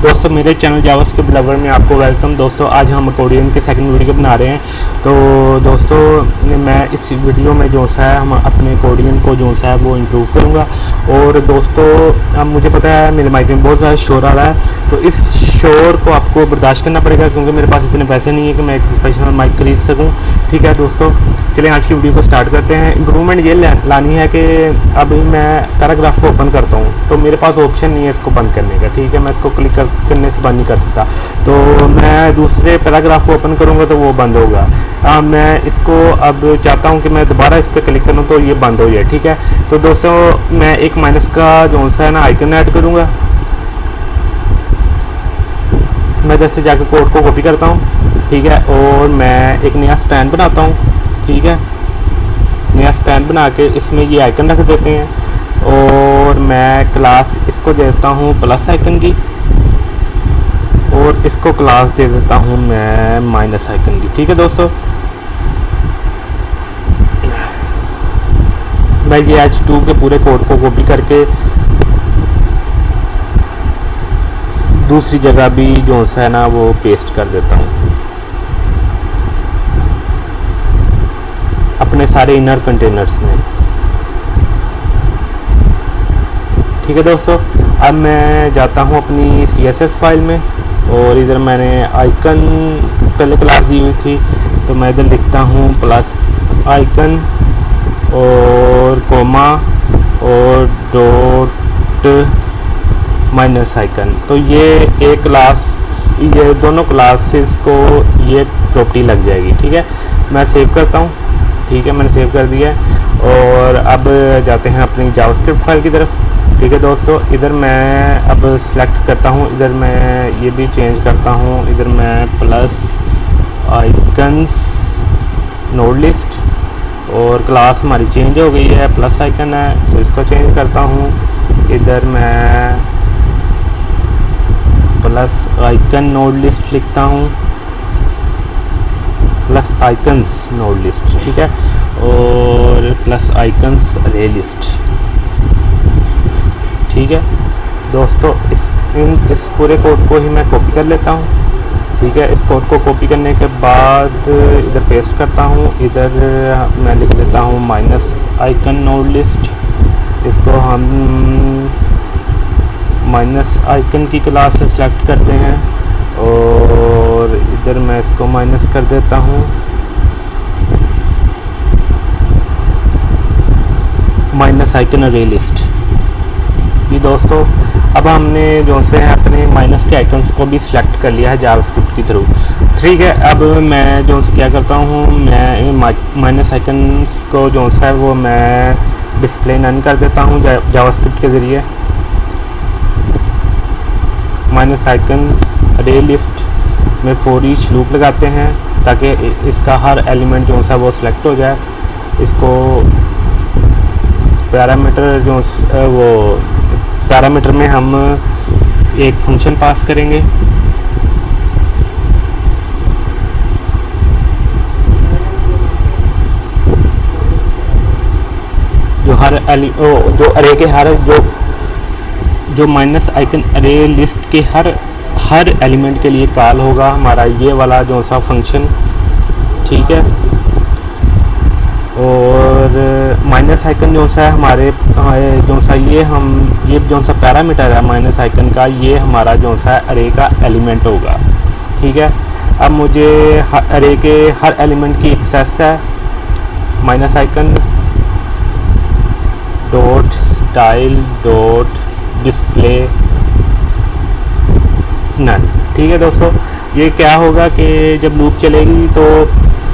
दोस्तों मेरे channel JavaScript lover में आपको वेलकम। दोस्तों आज हम अकॉर्डियन के सेकंड वीडियो बना रहे हैं। तो दोस्तों मैं इस वीडियो में जो सा है हम अपने अकॉर्डियन को जो सा है वो इम्प्रूव करूँगा। और दोस्तों अब मुझे पता है मेरे माइक में बहुत ज़्यादा शोर आ रहा है, तो इस शोर को आपको बर्दाश्त करना पड़ेगा क्योंकि मेरे पास इतने पैसे नहीं है कि मैं एक प्रोफेशनल माइक खरीद सकूँ। ठीक है दोस्तों, चलिए आज की वीडियो को स्टार्ट करते हैं। इम्प्रूवमेंट ये लानी है कि अभी मैं पैराग्राफ को ओपन करता हूँ तो मेरे पास ऑप्शन नहीं है इसको बंद करने का। ठीक है, मैं इसको क्लिक करने से बंद नहीं कर सकता, तो मैं दूसरे पैराग्राफ को ओपन करूँगा तो वो बंद होगा। मैं इसको अब चाहता हूँ कि मैं दोबारा इस पर क्लिक करूँ तो ये बंद हो जाए। ठीक है, तो दोस्तों मैं एक माइनस का जो सा है ना आइकन ऐड करूँगा। मैं जैसे जाकर कोड को कॉपी करता हूँ, ठीक है, और मैं एक नया स्टैंड बनाता हूँ। ठीक है, नया स्टैंड बना के इसमें ये आइकन रख देते हैं और मैं क्लास इसको दे देता हूँ प्लस आइकन की और इसको क्लास दे देता हूँ मैं माइनस आइकन की। ठीक है दोस्तों, मैं ये H2 के पूरे कोड को कॉपी करके दूसरी जगह भी जो सा है ना वो पेस्ट कर देता हूँ अपने सारे इनर कंटेनर्स में। ठीक है दोस्तों, अब मैं जाता हूँ अपनी CSS फाइल में और इधर मैंने आइकन पहले क्लास दी हुई थी तो मैं इधर लिखता हूँ प्लस आइकन और कोमा और डॉट माइनस आइकन। तो ये एक क्लास, ये दोनों क्लासेस को ये प्रॉपर्टी लग जाएगी। ठीक है, मैं सेव करता हूँ। ठीक है, मैंने सेव कर दिया और अब जाते हैं अपनी जावास्क्रिप्ट फाइल की तरफ। ठीक है दोस्तों, इधर मैं अब सेलेक्ट करता हूँ, इधर मैं ये भी चेंज करता हूँ, इधर मैं प्लस आइकन्स नोड लिस्ट और क्लास हमारी चेंज हो गई है, प्लस आइकन है तो इसको चेंज करता हूँ। इधर मैं प्लस आइकन नोड लिस्ट लिखता हूँ, प्लस आइकन्स नोड लिस्ट। ठीक है, और प्लस आइकन्स अरे लिस्ट। ठीक है दोस्तों, इस पूरे कोड को ही मैं कॉपी कर लेता हूँ। ठीक है, इस कोड को कॉपी करने के बाद इधर पेस्ट करता हूँ। इधर मैं लिख देता हूँ माइनस आइकन नोड लिस्ट। इसको हम माइनस आइकन की क्लास से सिलेक्ट करते हैं और इधर मैं इसको माइनस कर देता हूँ माइनस आइकन अरे लिस्ट। ये दोस्तों अब हमने जो से है अपने माइनस के आइकन्स को भी सिलेक्ट कर लिया है जावास्क्रिप्ट के थ्रू। ठीक है, अब मैं जो से क्या करता हूँ, मैं माइनस आइकन्स को जो सा है वो मैं डिस्प्ले नन कर देता हूँ जावास्क्रिप्ट के ज़रिए। माइनस आइकन्स अरे लिस्ट में फॉर ईच लूप लगाते हैं ताकि इसका हर एलिमेंट जो सा वो सिलेक्ट हो जाए। इसको पैरामीटर जो वो पैरामीटर में हम एक फंक्शन पास करेंगे जो हर जो अरे के हर जो माइनस आइकन अरे लिस्ट के हर एलिमेंट के लिए कॉल होगा हमारा ये वाला जो सा फंक्शन। ठीक है, और माइनस आइकन जो सा है हमारे जो सा ये जो सा पैरामीटर है माइनस आइकन का, ये हमारा जो सा अरे का एलिमेंट होगा। ठीक है, अब मुझे अरे के हर एलिमेंट की एक्सेस है minus icon dot style dot display none. ठीक है दोस्तों, ये क्या होगा कि जब लूप चलेगी तो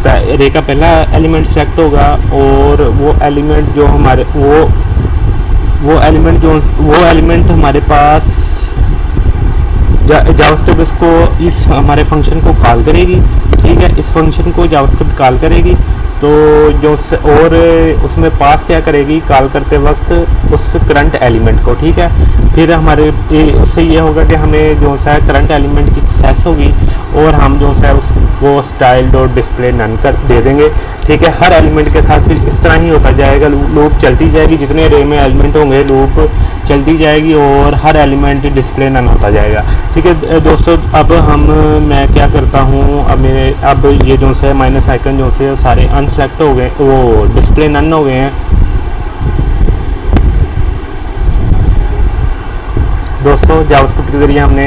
अरे का पहला एलिमेंट सेलेक्ट होगा और वो एलिमेंट जो हमारे वो एलिमेंट हमारे पास जावास्क्रिप्ट इसको इस हमारे फंक्शन को कॉल करेगी। ठीक है, इस फंक्शन को जावास्क्रिप्ट कॉल करेगी तो जो और उसमें पास क्या करेगी कॉल करते वक्त उस करंट एलिमेंट को। ठीक है, फिर हमारे उससे ये होगा कि हमें जो सा करंट एलिमेंट की एक्सेस होगी और हम जो है उसको स्टाइल डॉट डिस्प्ले नन कर दे देंगे। ठीक है, हर एलिमेंट के साथ फिर इस तरह ही होता जाएगा, लूप चलती जाएगी, जितने रे में एलिमेंट होंगे लूप चलती जाएगी और हर एलिमेंट डिस्प्ले नन होता जाएगा। ठीक है दोस्तों, अब मैं क्या करता हूँ, अब ये जो है माइनस आइकन जो से सारे अनसेलेक्ट हो गए, वो डिस्प्ले नन हो गए हैं। दोस्तों जावास्क्रिप्ट के ज़रिए हमने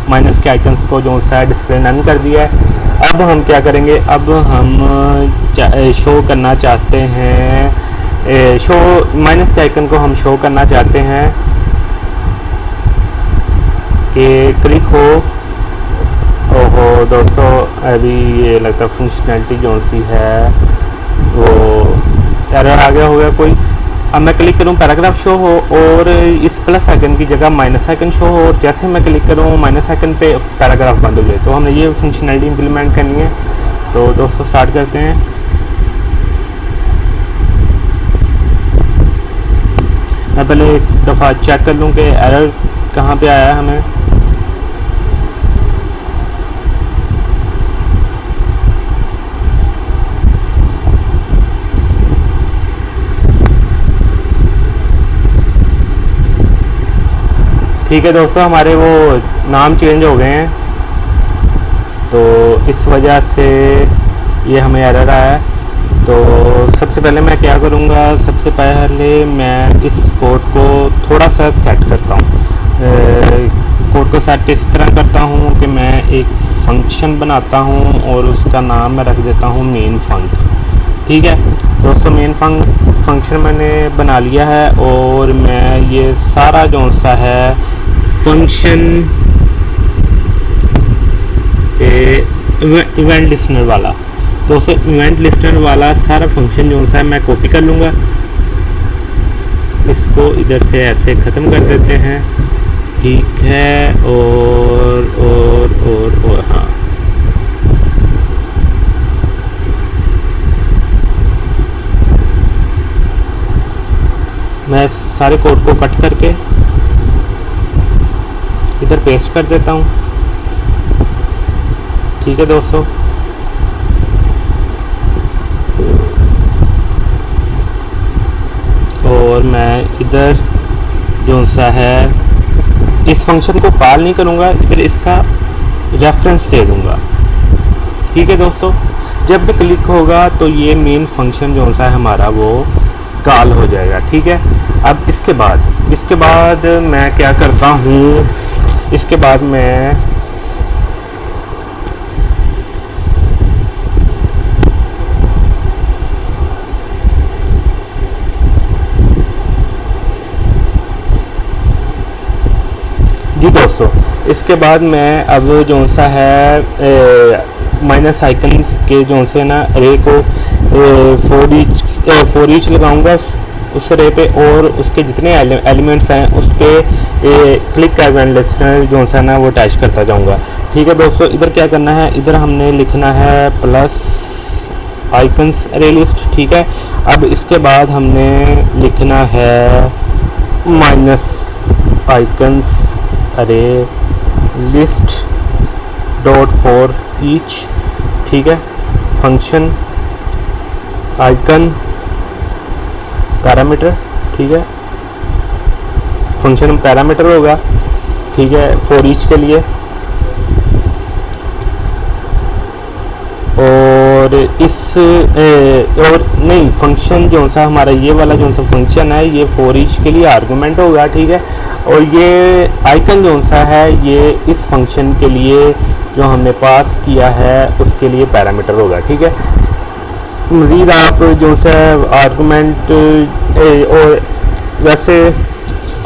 माइनस के आइकन्स को जो है डिस्प्ले नन कर दिया है। अब हम क्या करेंगे, अब हम शो करना चाहते हैं, शो माइनस के आइकन को हम शो करना चाहते हैं कि क्लिक हो। ओहो दोस्तों, अभी ये लगता है फंक्शनैलिटी जो सी है वो एरर आ गया होगा कोई। अब मैं क्लिक करूं पैराग्राफ शो हो और इस प्लस आइकन की जगह माइनस आइकन शो हो, और जैसे मैं क्लिक करूं माइनस आइकन पे पैराग्राफ बंद हो जाए। तो हमने ये फंक्शनैलिटी इंप्लीमेंट करनी है। तो दोस्तों स्टार्ट करते हैं। मैं पहले एक दफ़ा चेक कर लूं कि एरर कहाँ पे आया है हमें। ठीक है दोस्तों, हमारे वो नाम चेंज हो गए हैं, तो इस वजह से ये हमें एरर आया है। तो सबसे पहले मैं क्या करूँगा, सबसे पहले मैं इस कोड को थोड़ा सा सेट करता हूँ। कोड को सेट इस तरह करता हूँ कि मैं एक फंक्शन बनाता हूँ और उसका नाम मैं रख देता हूँ मेन फंक। ठीक है दोस्तों, मेन फंक्शन मैंने बना लिया है और मैं ये सारा जो सा है फंक्शन इवेंट लिस्टनर वाला, दोस्तों इवेंट लिस्टनर वाला सारा फंक्शन जो सा है मैं कॉपी कर लूँगा। इसको इधर से ऐसे ख़त्म कर देते हैं। ठीक है, और हाँ, मैं सारे कोड को कट करके इधर पेस्ट कर देता हूँ। ठीक है दोस्तों, और मैं इधर जो सा है इस फंक्शन को कॉल नहीं करूँगा, इधर इसका रेफरेंस दे दूँगा। ठीक है दोस्तों, जब भी क्लिक होगा तो ये मेन फंक्शन जो सा है हमारा वो कॉल हो जाएगा। ठीक है, अब इसके बाद मैं क्या करता हूँ, इसके बाद मैं जी दोस्तों, इसके बाद मैं अब जो सा है माइनस आइकन्स के जो से ना रे को फॉर ईच लगाऊंगा उस रे पे, और उसके जितने एलिमेंट्स हैं उस पर क्लिक इवेंट लिस्टनर जो सा ना वो अटैच करता जाऊंगा। ठीक है दोस्तों, इधर क्या करना है, इधर हमने लिखना है प्लस आइकन्स अरे लिस्ट। ठीक है, अब इसके बाद हमने लिखना है माइनस आइकन्स अरे लिस्ट डॉट फॉर ईच। ठीक है, फंक्शन आइकन पैरामीटर। ठीक है, फंक्शन पैरामीटर होगा। ठीक है, फॉर ईच के लिए, और और नहीं, फंक्शन जो सा हमारा ये वाला जो सा फंक्शन है ये फॉर ईच के लिए आर्गुमेंट होगा। ठीक है, और ये आइकन जो सा है ये इस फंक्शन के लिए जो हमने पास किया है उसके लिए पैरामीटर होगा। ठीक है, मज़ीद आप जो सा आर्गुमेंट और वैसे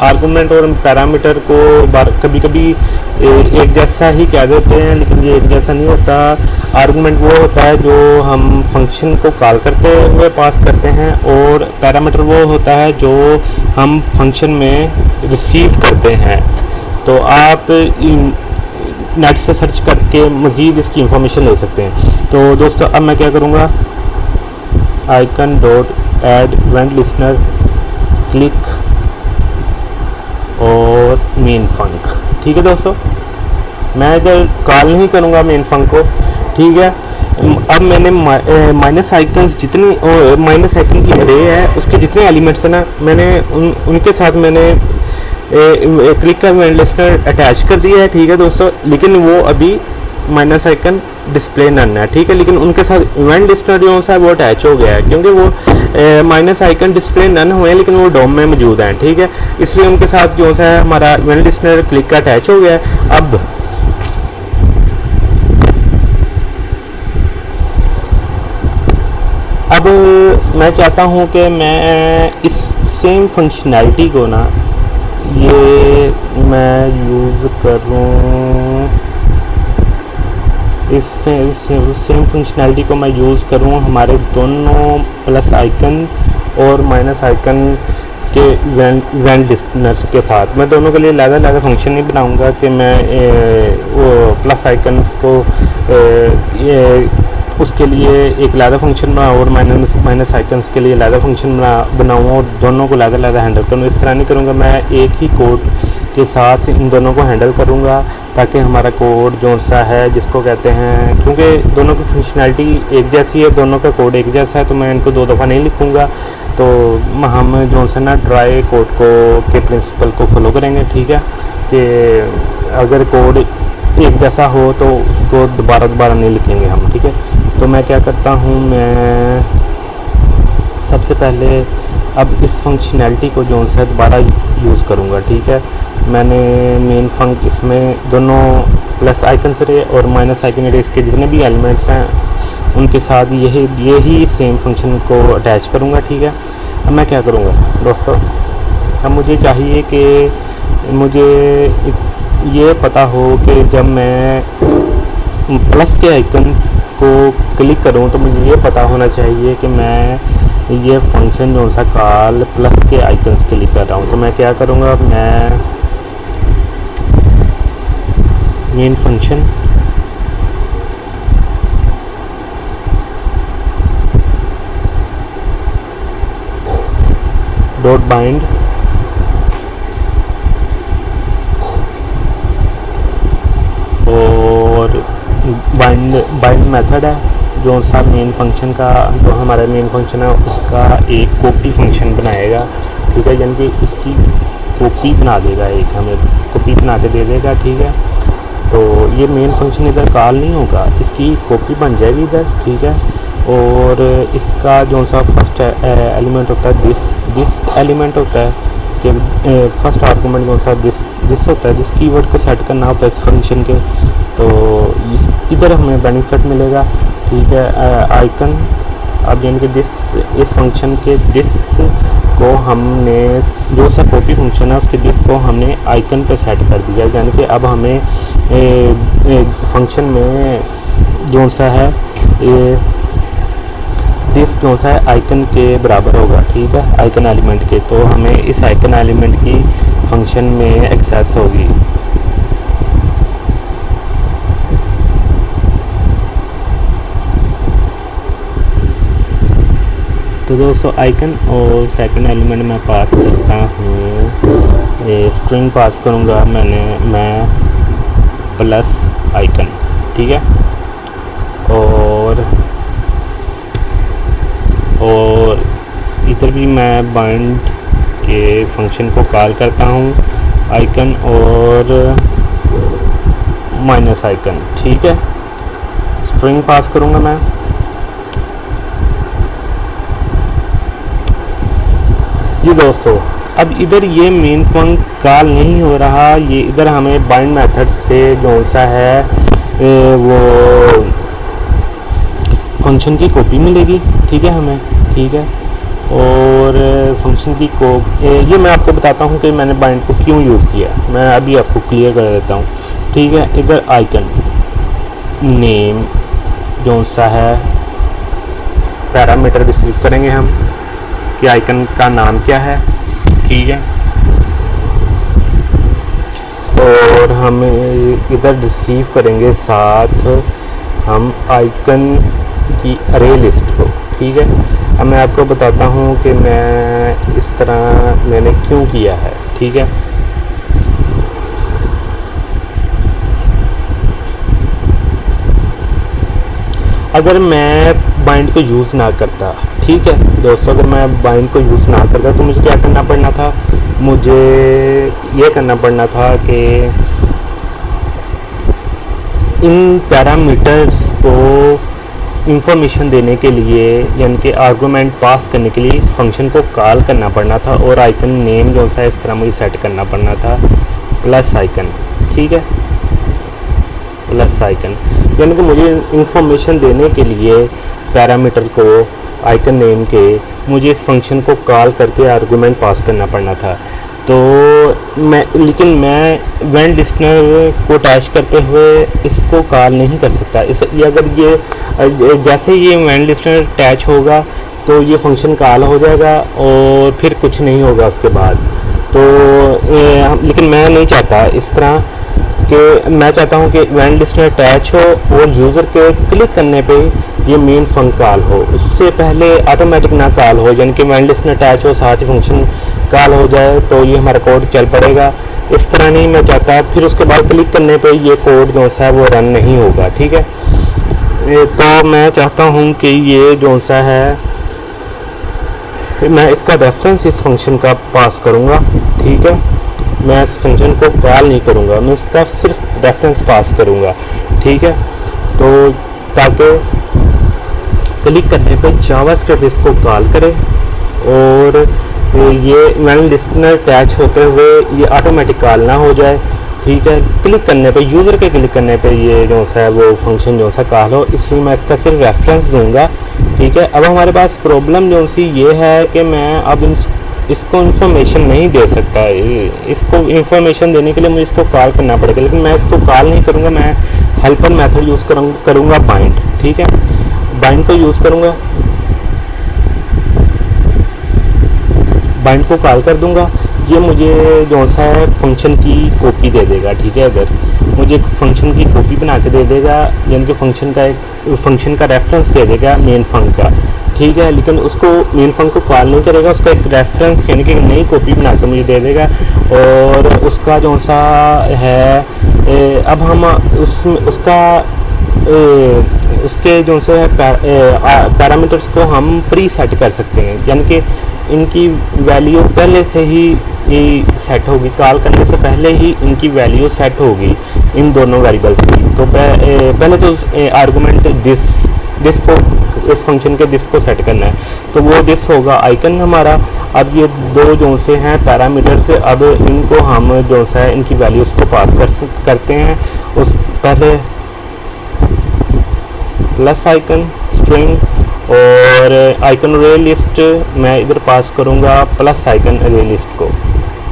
आर्गुमेंट और पैरामीटर को कभी कभी एक जैसा ही कह देते हैं, लेकिन ये एक जैसा नहीं होता। आर्गुमेंट वो होता है जो हम फंक्शन को कॉल करते हुए पास करते हैं, और पैरामीटर वो होता है जो हम फंक्शन में रिसीव करते हैं। तो आप नेट से सर्च करके मज़ीद इसकी इंफॉर्मेशन ले सकते हैं। तो दोस्तों अब मैं क्या करूँगा, icon dot add event listener click और मेन फंक। ठीक है दोस्तों, मैं इधर कॉल नहीं करूँगा मेन फंक्शन को, ठीक है। अब मैंने माइनस आइकन्स जितनी माइनस आइकन की अरे है उसके जितने एलिमेंट्स हैं ना, मैंने उनके साथ मैंने क्लिक का इवेंट लिस्टनर अटैच कर दिया है, ठीक है दोस्तों। लेकिन वो अभी माइनस आइकन डिस्प्ले नन है, ठीक है। लेकिन उनके साथ इवेंट लिस्टनर जो है वो अटैच हो गया है, क्योंकि वो माइनस आइकन डिस्प्ले नन हुए हैं लेकिन वो डोम में मौजूद हैं, ठीक है। इसलिए उनके साथ जो है हमारा इवेंट लिस्टनर क्लिक का अटैच हो गया है। अब मैं चाहता हूँ कि मैं इस सेम फंक्शनैलिटी को ना ये मैं यूज़ करूँ, इस सेम फंक्शनैलिटी को मैं यूज़ करूँ हमारे दोनों प्लस आइकन और माइनस आइकन के इवेंट लिस्टनर्स के साथ। मैं दोनों के लिए अलग फंक्शन नहीं बनाऊँगा कि मैं वो प्लस आइकन्स को उसके लिए एक अलग फंक्शन बनाऊँ और माइनस आइकन्स के लिए अलग फंक्शन बनाऊँ और दोनों को अलग हैंडल करूँ। इस तरह नहीं करूँगा, मैं एक ही कोड के साथ इन दोनों को हैंडल करूँगा ताकि हमारा कोड जो सा है जिसको कहते हैं, क्योंकि दोनों की फंक्शनैलिटी एक जैसी है, दोनों का कोड एक जैसा है, तो मैं इनको दो दफ़ा नहीं लिखूँगा। तो हम जो सा ना ट्राई कोड के प्रिंसिपल को फॉलो करेंगे, ठीक है। कि अगर कोड एक जैसा हो तो उसको दोबारा नहीं लिखेंगे हम, ठीक है। तो मैं क्या करता हूँ, मैं सबसे पहले अब इस फंक्शनैलिटी को जो है दोबारा यूज़ करूँगा, ठीक है। मैंने मेन फंक इसमें दोनों प्लस आइकन रे और माइनस आइकन रे इसके जितने भी एलिमेंट्स हैं उनके साथ यही सेम फंक्शन को अटैच करूँगा, ठीक है। अब मैं क्या करूँगा दोस्तों, अब मुझे चाहिए कि मुझे ये पता हो कि जब मैं प्लस के आइकन को क्लिक करूं तो मुझे ये पता होना चाहिए कि मैं ये फंक्शन जो सा कॉल प्लस के आइकन्स के लिए कर रहा हूं। तो मैं क्या करूंगा, मैं मेन फंक्शन डॉट बाइंड और बाइंड मेथड है जो सा मेन फंक्शन का, जो हमारा मेन फंक्शन है उसका एक कॉपी फंक्शन बनाएगा, ठीक है। यानी कि इसकी कॉपी बना देगा, एक हमें कॉपी बना के दे देगा, ठीक है। तो ये मेन फंक्शन इधर कॉल नहीं होगा, इसकी कॉपी बन जाएगी इधर, ठीक है। और इसका जो सा फर्स्ट एलिमेंट होता है दिस एलिमेंट होता है कि फर्स्ट आर्गूमेंट जो सा दिस होता है, दिस कीवर्ड को सेट करना होता है इस फंक्शन के। तो इधर हमें बेनिफिट मिलेगा, ठीक है। आइकन अब यानी कि इस फंक्शन के दिस को हमने जो सा कॉपी फंक्शन है उसके दिस को हमने आइकन पे सेट कर दिया, यानी कि अब हमें फंक्शन में जो सा है दिस जो सा है आइकन के बराबर होगा, ठीक है, आइकन एलिमेंट के। तो हमें इस आइकन एलिमेंट की फंक्शन में एक्सेस होगी। तो दोस्तों आइकन और सेकंड एलिमेंट मैं पास करता हूँ, स्ट्रिंग पास करूँगा मैं प्लस आइकन, ठीक है। और इधर भी मैं बाइंड के फंक्शन को कॉल करता हूँ, आइकन और माइनस आइकन, ठीक है। स्ट्रिंग पास करूँगा मैं। जी दोस्तों, अब इधर ये मेन फंक्शन कॉल नहीं हो रहा, ये इधर हमें बाइंड मेथड से जो सा है वो फंक्शन की कॉपी मिलेगी, ठीक है हमें, ठीक है। और फंक्शन की ये मैं आपको बताता हूँ कि मैंने बाइंड को क्यों यूज़ किया, मैं अभी आपको क्लियर कर देता हूँ, ठीक है। इधर आइकन नेम जो सा है पैरामीटर रिसीव करेंगे हम कि आइकन का नाम क्या है, ठीक है। और हम इधर रिसीव करेंगे साथ हम आइकन की अरे लिस्ट को, ठीक है। अब मैं आपको बताता हूँ कि मैं इस तरह मैंने क्यों किया है, ठीक है। अगर मैं बाइंड को यूज़ ना करता, ठीक है दोस्तों, अगर मैं बाइंड को यूज़ ना करता तो मुझे क्या करना पड़ना था, मुझे ये करना पड़ना था कि इन पैरामीटर्स को इंफॉर्मेशन देने के लिए, यानी कि आर्गूमेंट पास करने के लिए इस फंक्शन को कॉल करना पड़ना था और आइकन नेम जो सा इस तरह मुझे सेट करना पड़ना था प्लस आइकन, ठीक है, प्लस आइकन, यानी कि मुझे इंफॉर्मेशन देने के लिए पैरामीटर को आइकन नेम के मुझे इस फंक्शन को कॉल करके आर्गूमेंट पास करना पड़ना था। तो लेकिन मैं व्हेन लिस्टनर को अटैच करते हुए इसको कॉल नहीं कर सकता। इसलिए अगर ये जैसे ये व्हेन लिस्टनर अटैच होगा तो ये फंक्शन कॉल हो जाएगा और फिर कुछ नहीं होगा उसके बाद। तो लेकिन मैं नहीं चाहता इस तरह कि, मैं चाहता हूँ कि व्हेन लिस्टनर अटैच हो और यूज़र के क्लिक करने पे ये मेन फंक्शन कॉल हो, उससे पहले ऑटोमेटिक ना कॉल हो, यानी कि व्हेन लिस्टनर अटैच हो साथ ही फंक्शन कॉल हो जाए तो ये हमारा कोड चल पड़ेगा। इस तरह नहीं मैं चाहता, फिर उसके बाद क्लिक करने पे ये कोड जो सा है वो रन नहीं होगा, ठीक है। तो मैं चाहता हूँ कि ये जो सा है मैं इसका रेफरेंस इस फंक्शन का पास करूँगा, ठीक है। मैं इस फंक्शन को कॉल नहीं करूँगा, मैं इसका सिर्फ रेफरेंस पास करूँगा, ठीक है। तो ताकि क्लिक करने पे जावास्क्रिप्ट इसको कॉल करे और ये व्हेन लिस्टनर अटैच होते हुए ये ऑटोमेटिक कॉल ना हो जाए, ठीक है। क्लिक करने पे, यूज़र के क्लिक करने पे ये जो सा है वो फंक्शन जो सा कॉल हो, इसलिए मैं इसका सिर्फ रेफरेंस दूंगा, ठीक है। अब हमारे पास प्रॉब्लम जो सी ये है कि मैं अब इसको इंफॉर्मेशन नहीं दे सकता। इसको इंफॉर्मेशन देने के लिए मुझे इसको कॉल करना पड़ेगा, लेकिन मैं इसको कॉल नहीं करूँगा, मैं हेल्पर मेथड यूज़ करूँगा बाइंड, ठीक है। बाइंड को यूज़ करूँगा, बाइंड को कॉल कर दूंगा, ये मुझे जो सा है फंक्शन की कॉपी दे देगा, ठीक है। अगर मुझे एक फंक्शन की कॉपी बना के दे देगा, यानी कि फंक्शन का रेफरेंस दे देगा मेन फंक्शन का, ठीक है। लेकिन उसको मेन फंक्शन को कॉल नहीं करेगा, उसका एक रेफरेंस यानी कि नई कॉपी बना के मुझे दे देगा और उसका जो सा है अब हम उसके जो से है पैरामीटर्स को हम प्री सेट कर सकते हैं, यानी कि इनकी वैल्यू पहले से ही सेट होगी, कॉल करने से पहले ही इनकी वैल्यू सेट होगी इन दोनों वेरिएबल्स की। तो पहले तो आर्गूमेंट दिस को, इस फंक्शन के दिस को सेट करना है, तो वो दिस होगा आइकन हमारा। अब ये दो जो से हैं पैरामीटर्स, अब इनको हम जो सा है इनकी वैल्यूज़ को पास करते हैं। उस पहले प्लस आइकन स्ट्रिंग और आइकन अरे लिस्ट मैं इधर पास करूँगा प्लस आइकन अरे लिस्ट को,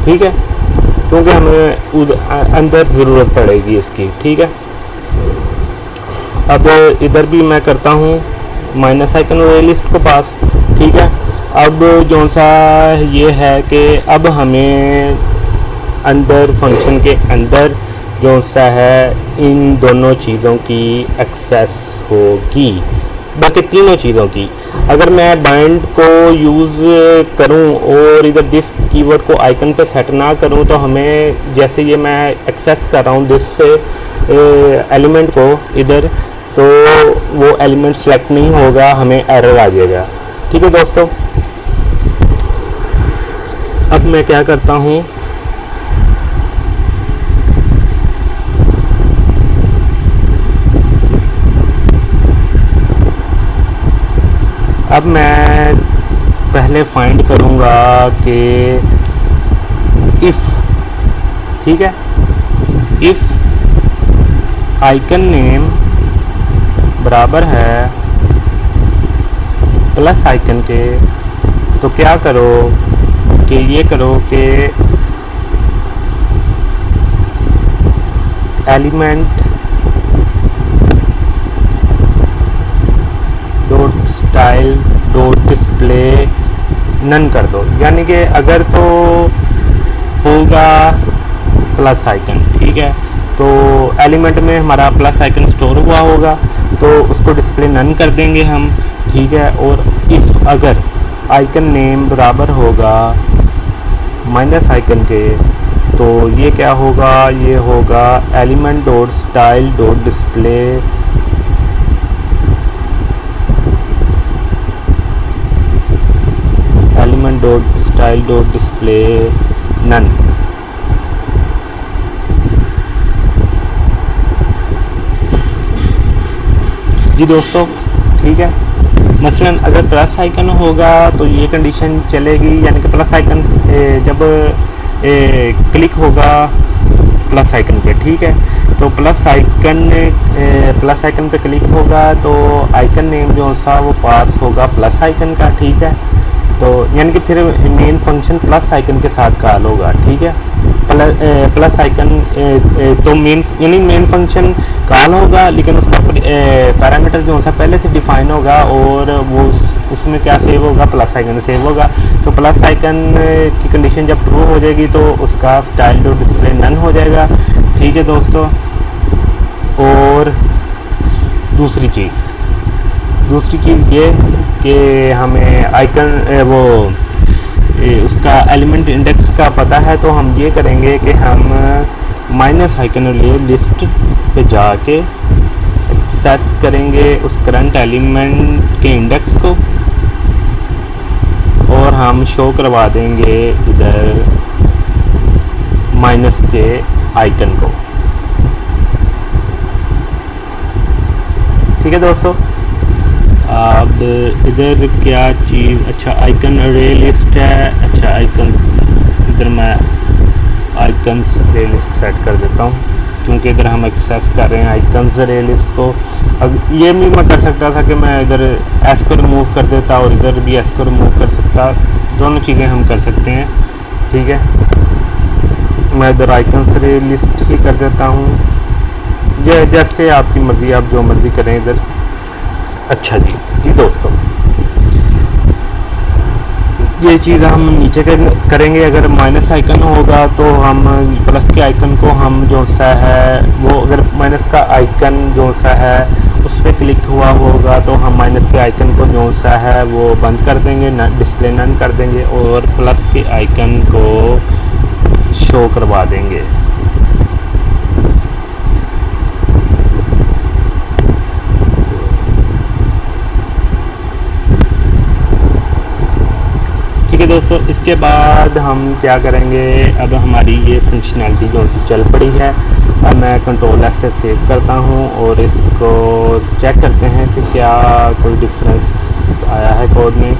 ठीक है, क्योंकि हमें अंदर ज़रूरत पड़ेगी इसकी, ठीक है। अब इधर भी मैं करता हूँ माइनस आइकन अरे लिस्ट को पास, ठीक है। अब जो सा ये है कि अब हमें अंदर फंक्शन के अंदर जो सा है इन दोनों चीज़ों की एक्सेस होगी, बाकी तीनों चीज़ों की। अगर मैं बाइंड को यूज़ करूं और इधर दिस कीवर्ड को आइकन पे सेट ना करूं तो हमें, जैसे ये मैं एक्सेस कर रहा हूं दिस से एलिमेंट को इधर, तो वो एलिमेंट सेलेक्ट नहीं होगा, हमें एरर आ जाएगा, ठीक है दोस्तों। अब मैं क्या करता हूं, अब मैं पहले फाइंड करूँगा कि इफ़, ठीक है, इफ़ आइकन नेम बराबर है प्लस आइकन के, तो क्या करो कि ये करो कि element dot style dot display none कर दो, यानी कि अगर तो होगा प्लस आइकन, ठीक है, तो एलिमेंट में हमारा प्लस आइकन स्टोर हुआ होगा तो उसको डिस्प्ले नन कर देंगे हम, ठीक है। और इफ़ अगर आइकन नेम बराबर होगा माइनस आइकन के, तो ये क्या होगा, ये होगा element dot style dot display element dot style dot display none. जी दोस्तों, ठीक है। मसलन अगर प्लस आइकन होगा तो ये कंडीशन चलेगी, यानी कि प्लस आइकन जब क्लिक होगा प्लस आइकन पे, ठीक है। तो प्लस आइकन पे क्लिक होगा तो आइकन नेम जो सा वो पास होगा प्लस आइकन का, ठीक है। तो यानी कि फिर मेन फंक्शन प्लस आइकन के साथ कॉल होगा, ठीक है। प्लस आइकन तो मेन फंक्शन कॉल होगा, लेकिन उसका पैरामीटर जो सा पहले से डिफाइन होगा और वो उसमें क्या सेव होगा, प्लस आइकन सेव होगा। तो प्लस आइकन की कंडीशन जब ट्रू हो जाएगी तो उसका स्टाइल डॉट डिस्प्ले नन हो जाएगा, ठीक है दोस्तों। और दूसरी चीज़ ये कि हमें आइकन उसका एलिमेंट इंडेक्स का पता है, तो हम ये करेंगे कि हम माइनस आइकन लिए लिस्ट पे जाके एक्सेस करेंगे उस करंट एलिमेंट के इंडेक्स को और हम शो करवा देंगे इधर माइनस के आइकन को, ठीक है दोस्तों। अब इधर क्या चीज़, अच्छा आइकन अरे लिस्ट है, अच्छा आइकन्स, इधर मैं आइकन्स अरे लिस्ट सेट कर देता हूँ क्योंकि इधर हम एक्सेस कर रहे हैं आइकन्स अरे लिस्ट को। अब ये भी मैं कर सकता था कि मैं इधर एस को रिमूव कर देता और इधर भी एस को रिमूव कर सकता, दोनों चीज़ें हम कर सकते हैं, ठीक है। मैं इधर आइकन्स अरे लिस्ट ही कर देता हूँ, ये जैसे आपकी मर्ज़ी, आप जो मर्ज़ी करें इधर। अच्छा जी दोस्तों, ये चीज़ हम नीचे करेंगे। अगर माइनस आइकन होगा तो हम प्लस के आइकन को हम जो सा है वो, अगर माइनस का आइकन जो सा है उस पर क्लिक हुआ होगा तो हम माइनस के आइकन को जो सा है वो बंद कर देंगे, डिस्प्ले नन कर देंगे और प्लस के आइकन को शो करवा देंगे। ठीक है दोस्तों, इसके बाद हम क्या करेंगे, अब हमारी ये फंक्शनैलिटी जो सी चल पड़ी है, अब मैं कंट्रोल एस से सेव करता हूँ और इसको चेक करते हैं कि क्या कोई डिफरेंस आया है कोड में।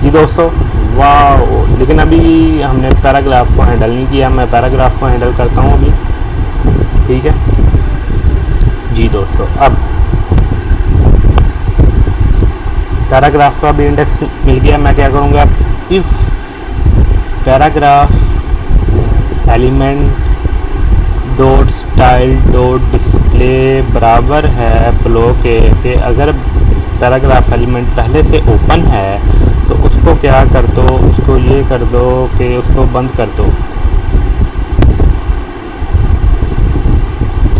जी दोस्तों, वाह, लेकिन अभी हमने पैराग्राफ को हैंडल नहीं किया, मैं पैराग्राफ को हैंडल करता हूँ अभी, ठीक है जी दोस्तों। अब पैराग्राफ का भी इंडेक्स मिल गया, मैं क्या करूँगा, if paragraph element dot style dot display बराबर है ब्लॉक ए पे, अगर पैराग्राफ एलिमेंट पहले से ओपन है तो उसको क्या कर दो, उसको ये कर दो कि उसको बंद कर दो,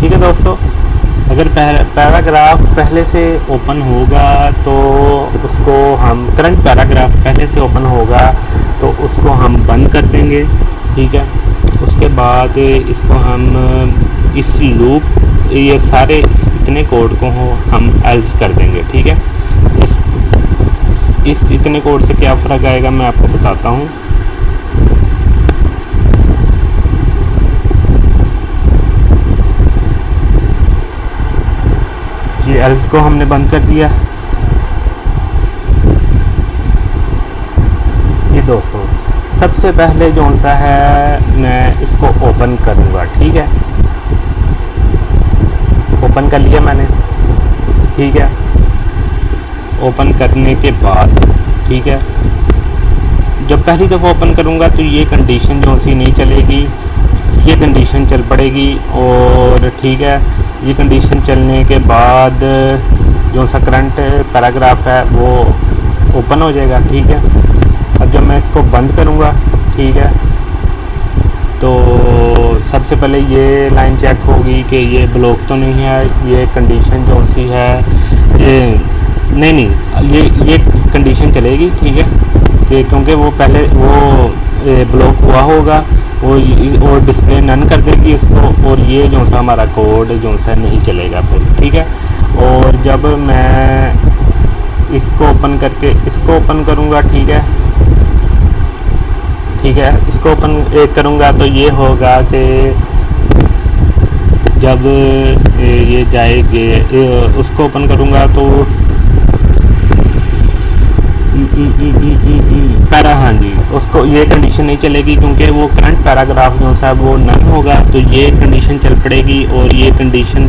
ठीक है दोस्तों। अगर पैराग्राफ पहले से ओपन होगा तो उसको हम, करंट पैराग्राफ पहले से ओपन होगा तो उसको हम बंद कर देंगे, ठीक है। उसके बाद इसको हम इस लूप, ये सारे इतने कोड को हम एल्स कर देंगे, ठीक है। इस इतने कोड से क्या फ़र्क आएगा मैं आपको बताता हूँ। ये एल्स को हमने बंद कर दिया जी दोस्तों। सबसे पहले जो सा है मैं इसको ओपन करूँगा, ठीक है। ओपन कर लिया मैंने, ठीक है। ओपन करने के बाद, ठीक है, जब पहली दफ़ा ओपन करूँगा तो ये कंडीशन जो सी नहीं चलेगी, ये कंडीशन चल पड़ेगी और ठीक है, ये कंडीशन चलने के बाद जो सा करंट पैराग्राफ है वो ओपन हो जाएगा, ठीक है। अब जब मैं इसको बंद करूँगा, ठीक है, तो सबसे पहले ये लाइन चेक होगी कि ये ब्लॉक तो नहीं है, ये कंडीशन जो सी है ये नहीं ये कंडीशन चलेगी, ठीक है, कि क्योंकि वो पहले वो ब्लॉक हुआ होगा और डिस्प्ले नन कर देगी इसको, और ये जो सा हमारा कोड जो सा नहीं चलेगा फिर, ठीक है। और जब मैं इसको ओपन करके इसको ओपन करूँगा, ठीक है, ठीक है। इसको ओपन करूँगा तो ये होगा कि जब ये जाएगी उसको ओपन करूँगा तो पैरा, हाँ जी, उसको ये कंडीशन नहीं चलेगी क्योंकि वो करंट पैराग्राफ जो सा वो नन होगा, तो ये कंडीशन चल पड़ेगी। और ये कंडीशन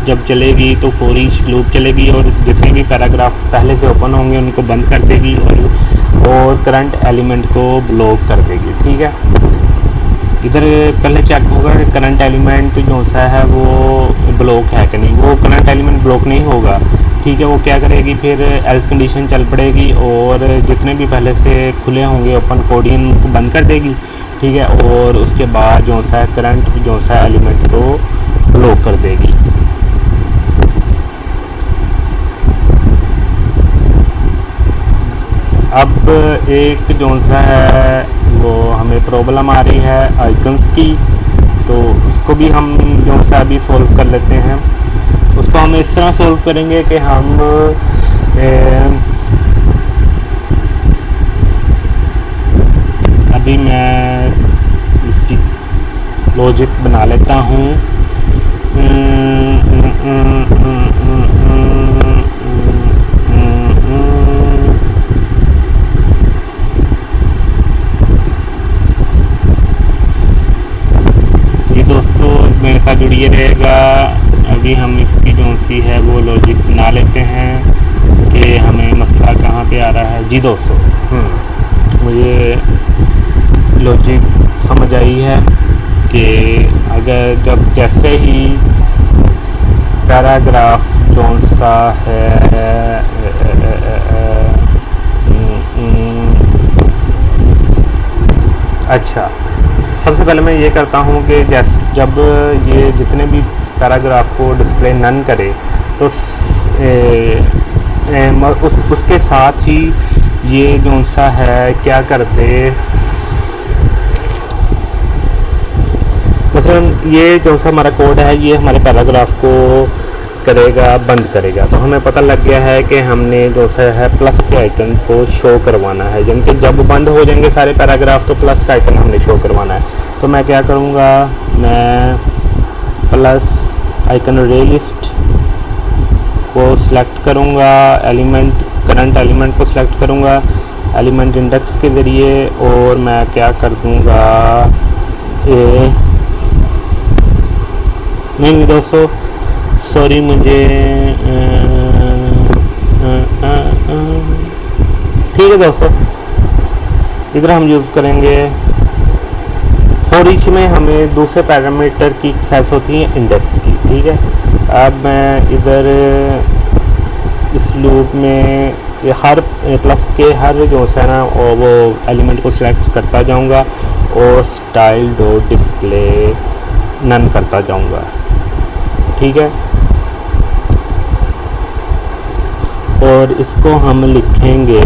जब चलेगी तो फॉर ईच लूप चलेगी और जितने भी पैराग्राफ पहले से ओपन होंगे उनको बंद कर देगी और करंट एलिमेंट को ब्लॉक कर देगी। ठीक है, इधर पहले चेक होगा कि करंट एलिमेंट जो सा है वो ब्लॉक है कि नहीं। वो करंट एलिमेंट ब्लॉक नहीं होगा, ठीक है। वो क्या करेगी, फिर एल्स कंडीशन चल पड़ेगी और जितने भी पहले से खुले होंगे ओपन कोडियन को बंद कर देगी। ठीक है, और उसके बाद जो सा करंट जो सा एलिमेंट को ब्लॉक कर देगी। अब एक जो सा है वो हमें प्रॉब्लम आ रही है आइकन्स की, तो उसको भी हम जो सा अभी सॉल्व कर लेते हैं। उसको हम इस तरह सॉल्व करेंगे कि हम अभी मैं इसकी लॉजिक बना लेता हूँ। ये दोस्तों मेरे साथ जुड़िए रहेगा। अभी हम इसकी जो सी है वो लॉजिक बना लेते हैं कि हमें मसला कहाँ पे आ रहा है। जी दोस्तों, मुझे लॉजिक समझ आई है कि अगर जब जैसे ही पैराग्राफ जो सा है अच्छा, सबसे पहले मैं ये करता हूँ कि जब ये जितने भी पैराग्राफ को डिस्प्ले नन करे तो उसके साथ ही ये जो सा है क्या करते, मसलन ये जो सा हमारा कोड है ये हमारे पैराग्राफ को करेगा, बंद करेगा। तो हमें पता लग गया है कि हमने जो सा है प्लस के आइकन को शो करवाना है, यानी कि जब बंद हो जाएंगे सारे पैराग्राफ तो प्लस का आइकन हमने शो करवाना है। तो मैं क्या करूँगा, मैं प्लस आइकन रे लिस्ट को सिलेक्ट करूँगा, एलिमेंट करंट एलिमेंट को सिलेक्ट करूँगा एलिमेंट इंडेक्स के ज़रिए, और मैं क्या कर दूँगा नहीं दोस्तों सॉरी, मुझे ठीक है दोस्तों, इधर हम यूज़ करेंगे फॉर ईच में हमें दूसरे पैरामीटर की एक्सेस होती है इंडेक्स की। ठीक है, अब मैं इधर इस लूप में हर प्लस के हर जो है ना वो एलिमेंट को सिलेक्ट करता जाऊंगा और स्टाइल डॉट डिस्प्ले नन करता जाऊंगा। ठीक है, और इसको हम लिखेंगे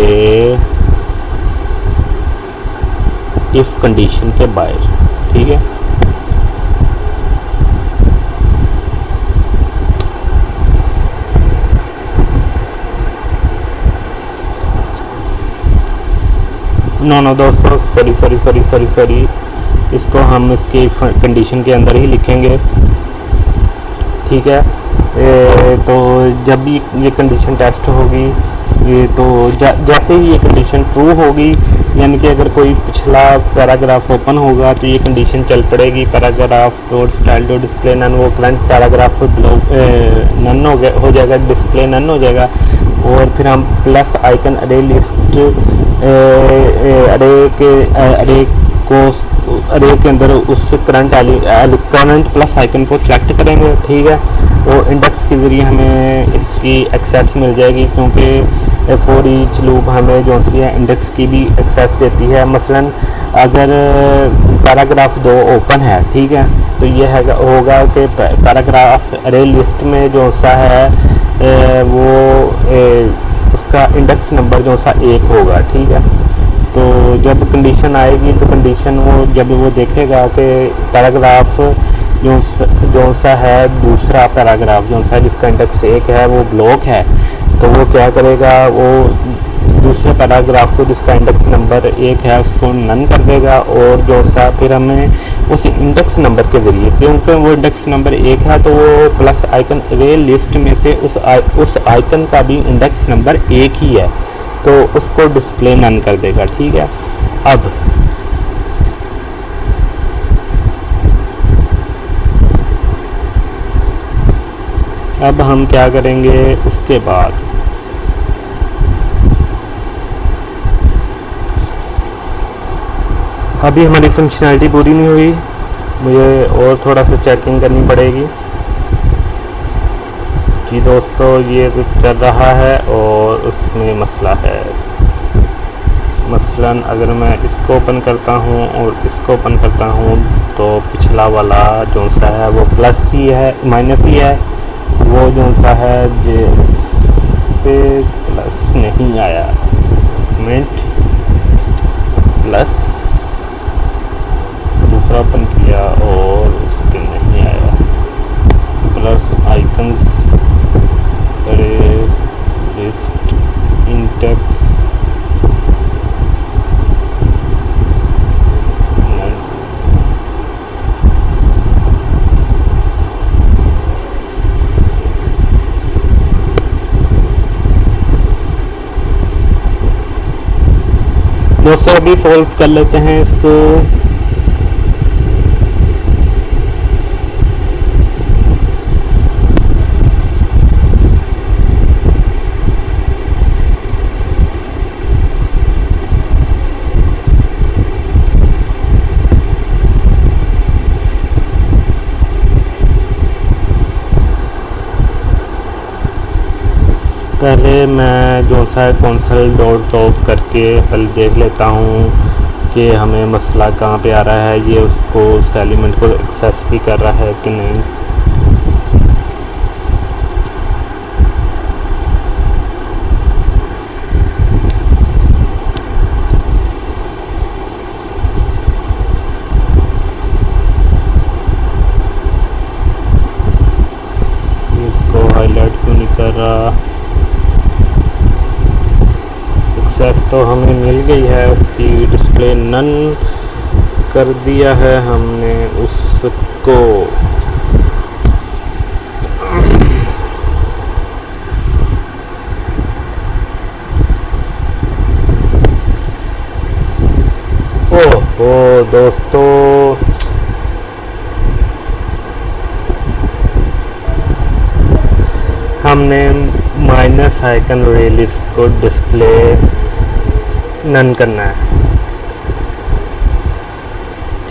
इफ कंडीशन के बाहर। ठीक है, नो दोस्तों सॉरी, इसको हम इसके कंडीशन के अंदर ही लिखेंगे। ठीक है, तो जब भी ये कंडीशन टेस्ट होगी ये तो जैसे ही ये कंडीशन ट्रू होगी, यानी कि अगर कोई पिछला पैराग्राफ ओपन होगा तो ये कंडीशन चल पड़ेगी paragraph dot style dot display none, वो करंट पैराग्राफ नन हो जाएगा, डिस्प्ले नन हो जाएगा। और फिर हम प्लस आइकन अरे लिस्ट अरे के अंदर उस करंट प्लस आइकन को सिलेक्ट करेंगे। ठीक है, तो इंडेक्स के ज़रिए हमें इसकी एक्सेस मिल जाएगी, क्योंकि फॉर ईच लूप हमें जो सी है इंडेक्स की भी एक्सेस देती है। मसलन अगर पैराग्राफ 2 ओपन है, ठीक है, तो ये है होगा कि पैराग्राफ अरे लिस्ट में जो सा है वो उसका इंडेक्स नंबर जो सा 1 होगा। ठीक है, तो जब कंडीशन आएगी तो कंडीशन जब वो देखेगा कि पैराग्राफ जो सा है दूसरा पैराग्राफ जो सा जिसका इंडेक्स 1 है वो ब्लॉक है, तो वो क्या करेगा, वो दूसरे पैराग्राफ को जिसका इंडेक्स नंबर 1 है उसको नन कर देगा, और जो सा फिर हमें उस इंडेक्स नंबर के ज़रिए, क्योंकि वो इंडेक्स नंबर 1 है तो वो प्लस आइकन अरे लिस्ट में से उस आइकन का भी इंडेक्स नंबर 1 ही है, तो उसको डिस्प्ले नन कर देगा। ठीक है, अब हम क्या करेंगे उसके बाद, अभी हमारी फंक्शनैलिटी पूरी नहीं हुई, मुझे और थोड़ा सा चेकिंग करनी पड़ेगी। जी दोस्तों, ये चल रहा है और उसमें मसला है। मसलन अगर मैं इसको ओपन करता हूँ और इसको ओपन करता हूँ तो पिछला वाला जो सा है वो प्लस ही है, माइनस ही है, वो जो सा है जिस पे प्लस नहीं आया, मिनट प्लस दूसरा ओपन किया और उस पर नहीं आया, प्लस आइकन्स बड़े लिस्ट इंडेक्स दोस्तों, अभी सॉल्व कर लेते हैं इसको। पहले मैं जो सा कंसोल डॉट ऑफ करके पहले देख लेता हूँ कि हमें मसला कहाँ पे आ रहा है, ये उसको उस एलिमेंट को एक्सेस भी कर रहा है कि नहीं। इसको हाईलाइट क्यों नहीं कर रहा, एक्सेस तो हमें मिल गई है, उसकी डिस्प्ले नन कर दिया है हमने उसको। ओह दोस्तों, हमने माइनस आइकन रे लिस्ट को डिस्प्ले नन करना है।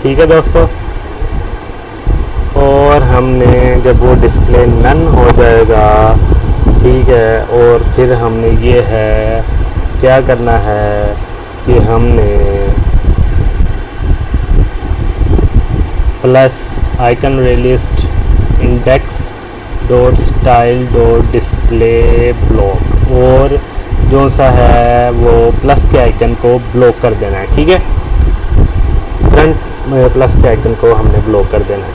ठीक है दोस्तों, और हमने जब वो डिस्प्ले नन हो जाएगा, ठीक है, और फिर हमने ये है क्या करना है कि हमने प्लस आइकन रे list index dot style dot display block, और जो सा है वो प्लस के आइकन को ब्लॉक कर देना है। ठीक है, फ्रंट में प्लस के आइकन को हमने ब्लॉक कर देना है।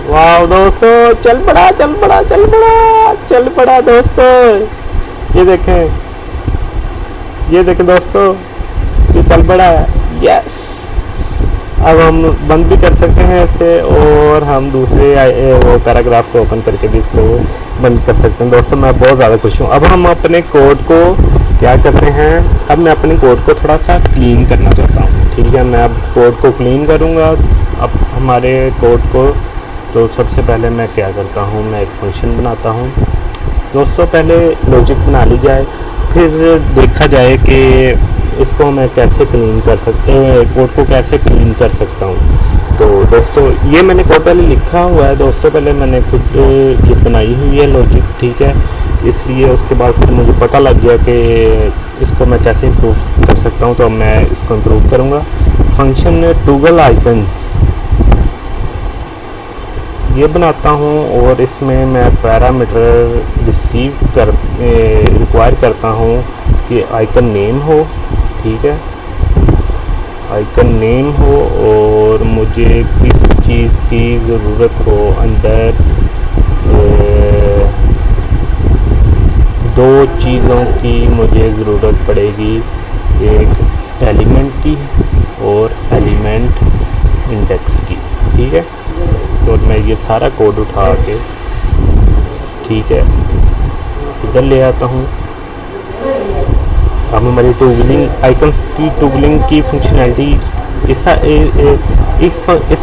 वाह दोस्तों, चल पड़ा चल पड़ा चल पड़ा चल पड़ा दोस्तों, ये देखें दोस्तों, ये चल पड़ा है। यस, अब हम बंद भी कर सकते हैं ऐसे, और हम दूसरे वो पैराग्राफ को ओपन करके भी इसको बंद कर सकते हैं। दोस्तों, मैं बहुत ज़्यादा खुश हूँ। अब हम अपने कोड को क्या करते हैं, अब मैं अपने कोड को थोड़ा सा क्लीन करना चाहता हूँ। ठीक है, मैं अब कोड को क्लीन करूँगा अब हमारे कोड को। तो सबसे पहले मैं क्या करता हूँ, मैं एक फंक्शन बनाता हूँ। दोस्तों, पहले लॉजिक बना ली जाए, फिर देखा जाए कि इसको मैं कैसे क्लीन कर कोड को कैसे क्लीन कर सकता हूँ। तो दोस्तों, ये मैंने कोड पहले लिखा हुआ है दोस्तों, पहले मैंने खुद ये बनाई हुई है लॉजिक। ठीक है, इसलिए उसके बाद फिर मुझे पता लग गया कि इसको मैं कैसे इम्प्रूव कर सकता हूँ, तो मैं इसको इम्प्रूव करूँगा। फंक्शन टॉगल आइकन्स ये बनाता हूँ, और इसमें मैं पैरामीटर रिक्वायर करता हूँ कि आइकन नेम हो। ठीक है, आइकन नेम हो, और मुझे किस चीज़ की ज़रूरत हो अंदर, दो चीज़ों की मुझे ज़रूरत पड़ेगी, एक एलिमेंट की और एलिमेंट इंडेक्स की। ठीक है, तो मैं ये सारा कोड उठा के ठीक है इधर ले आता हूँ। अब हमारी टूगलिंग आइकन्स की टूगलिंग की फंक्शनैलिटी इस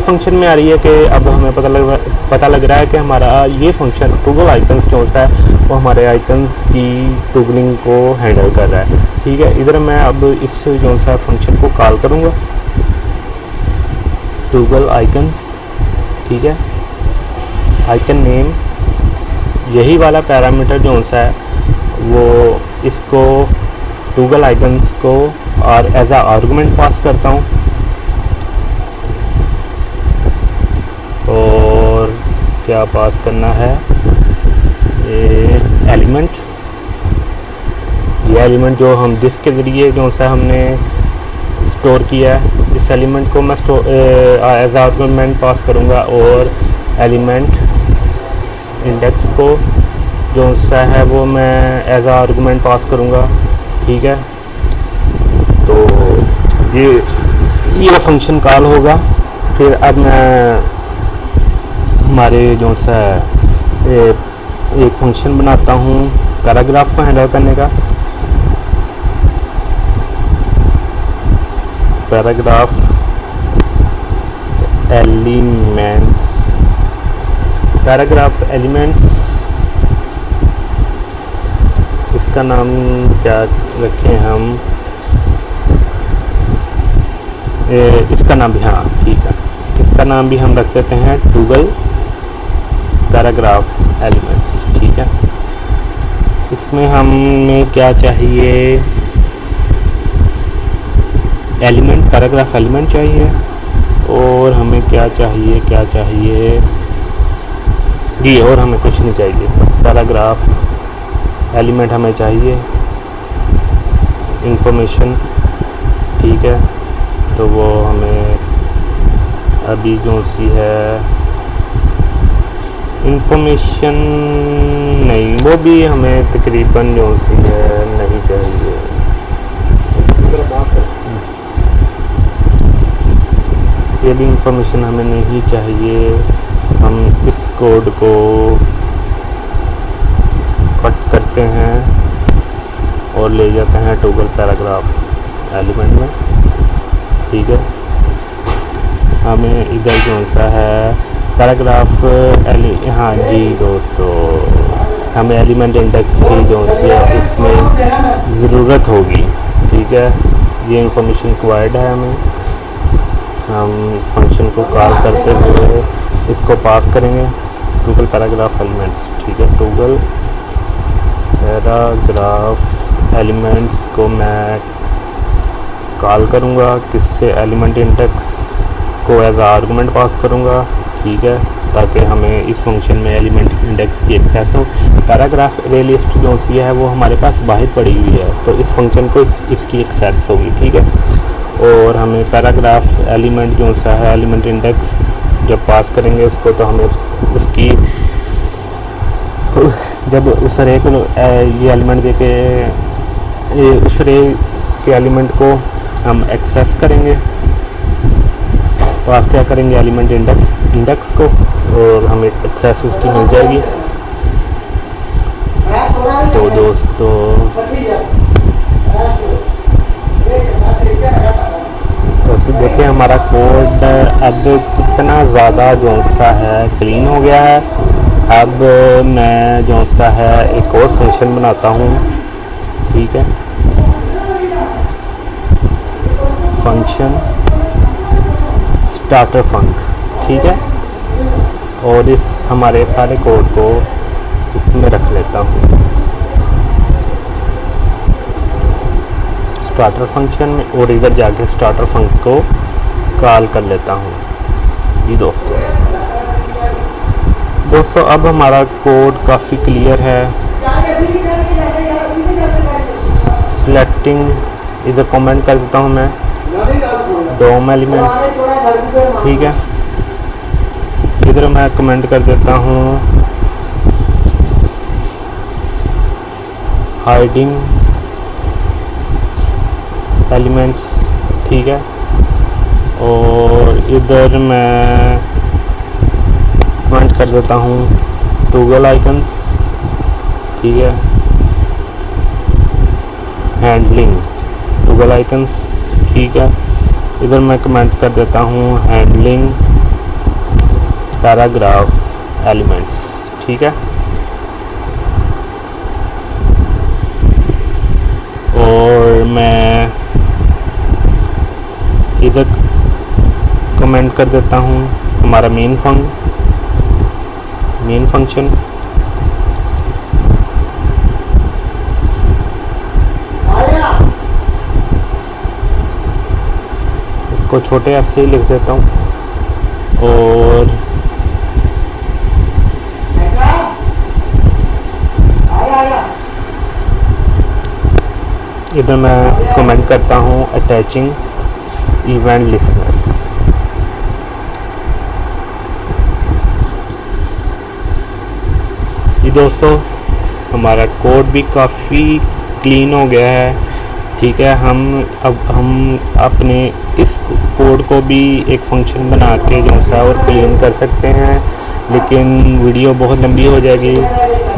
फंक्शन में आ रही है कि अब हमें पता लग रहा है कि हमारा ये फंक्शन टूगल आइकन्स जो सा है वो हमारे आइकन्स की टूगलिंग को हैंडल कर रहा है। ठीक है, इधर मैं अब इस जो सा फंक्शन को कॉल करूँगा, टूगल आइकन्स। ठीक है, आइकन नेम, यही वाला पैरामीटर जो सा है वो इसको टूगल आइकन्स को और एज आ आर्गुमेंट पास करता हूँ। और क्या पास करना है, एलिमेंट, ये एलिमेंट जो हम दिस के ज़रिए जो सा हमने स्टोर किया है, इस एलिमेंट को मैं एज आर्गुमेंट पास करूँगा। और एलिमेंट इंडेक्स को जो सा है वो मैं एज आर्गुमेंट पास करूँगा। ठीक है, तो ये फंक्शन कॉल होगा। फिर अब मैं हमारे जो सा एक फंक्शन बनाता हूँ पैराग्राफ को हैंडल करने का। पैराग्राफ एलिमेंट्स, पैराग्राफ एलिमेंट्स, इसका नाम क्या रखें हम, इसका नाम भी, हाँ ठीक है, इसका नाम भी हम रख देते हैं टूगल पैराग्राफ एलिमेंट्स। ठीक है, इसमें हमें क्या चाहिए, एलिमेंट, पैराग्राफ एलिमेंट चाहिए। और हमें क्या चाहिए जी, और हमें कुछ नहीं चाहिए, बस पैराग्राफ एलिमेंट हमें चाहिए, इंफॉर्मेशन। ठीक है, तो वो हमें अभी जो सी है इंफॉर्मेशन नहीं, वो भी हमें तकरीबन जो सी है नहीं चाहिए। ये भी इंफॉर्मेशन हमें नहीं चाहिए। हम इस कोड को कट करते हैं और ले जाते हैं टूगल पैराग्राफ एलिमेंट में। ठीक है, हमें इधर जो सा है पैराग्राफ हाँ जी दोस्तों, हमें एलिमेंट इंडेक्स की जो सी है इसमें ज़रूरत होगी। ठीक है, ये इंफॉर्मेशन रिक्वायर्ड है हमें। हम फंक्शन को कॉल करते हुए इसको पास करेंगे टूगल पैराग्राफ एलिमेंट्स। ठीक है, टूगल पैराग्राफ एलिमेंट्स को मैं कॉल करूँगा, किससे, एलिमेंट इंडेक्स को एज आर्गुमेंट पास करूँगा। ठीक है, ताकि हमें इस फंक्शन में एलिमेंट इंडेक्स की एक्सेस हो। पैराग्राफ अरे लिस्ट जो सी है वो हमारे पास बाहर पड़ी हुई है, तो इस फंक्शन को इसकी एक्सेस होगी। ठीक है, और हमें पैराग्राफ एलिमेंट जो सा है एलिमेंट इंडेक्स जब पास करेंगे उसको, तो हमें उसकी जब उस रे को ये एलिमेंट दे के उस रे के एलिमेंट को हम एक्सेस करेंगे, पास क्या करेंगे एलिमेंट इंडेक्स को, और हमें एक्सेस उसकी मिल जाएगी। तो दोस्तों देखिए हमारा कोड अब कितना ज़्यादा जो सा है क्लीन हो गया है। अब मैं जो सा है एक और फंक्शन बनाता हूँ। ठीक है, फंक्शन स्टार्टर फंक। ठीक है, और इस हमारे सारे कोड को इसमें रख लेता हूँ स्टार्टर फंक्शन में, और इधर जाके स्टार्टर फंक्शन को कॉल कर लेता हूँ। जी दोस्तों अब हमारा कोड काफ़ी क्लियर है। सिलेक्टिंग, इधर कमेंट कर देता हूँ मैं डोम एलिमेंट्स। ठीक है, इधर मैं कमेंट कर देता हूँ हाइडिंग एलिमेंट्स, ठीक है। और इधर मैं कमेंट कर देता हूँ टॉगल आइकन्स, ठीक है। हैंडलिंग टॉगल आइकन्स, ठीक है। इधर मैं कमेंट कर देता हूँ हैंडलिंग पैराग्राफ एलिमेंट्स, ठीक है। और मैं इधर कमेंट कर देता हूँ हमारा मेन फंक्शन, इसको छोटे एफ से ही लिख देता हूँ। और इधर मैं कमेंट करता हूँ अटैचिंग इवेंट लिस्टनर्स। ये दोस्तों हमारा कोड भी काफ़ी क्लीन हो गया है, ठीक है। हम अपने इस कोड को भी एक फंक्शन बना के जो सा और क्लीन कर सकते हैं, लेकिन वीडियो बहुत लंबी हो जाएगी,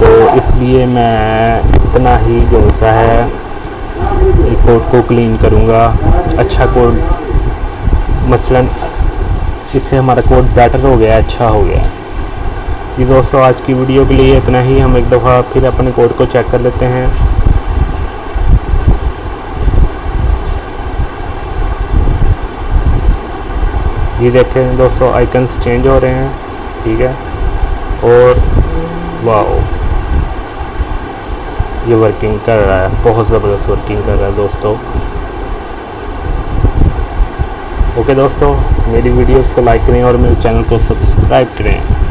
तो इसलिए मैं इतना ही जो सा है कोड को क्लीन करूँगा। अच्छा कोड, मसलन इससे हमारा कोड बेटर हो गया, अच्छा हो गया। ये दोस्तों आज की वीडियो के लिए इतना ही। हम एक दफ़ा फिर अपने कोड को चेक कर लेते हैं। ये देखें दोस्तों आइकन्स चेंज हो रहे हैं, ठीक है। और वाओ, ये वर्किंग कर रहा है, बहुत ज़बरदस्त वर्किंग कर रहा है दोस्तों। ओके दोस्तों, मेरी वीडियोस को लाइक करें और मेरे चैनल को सब्सक्राइब करें।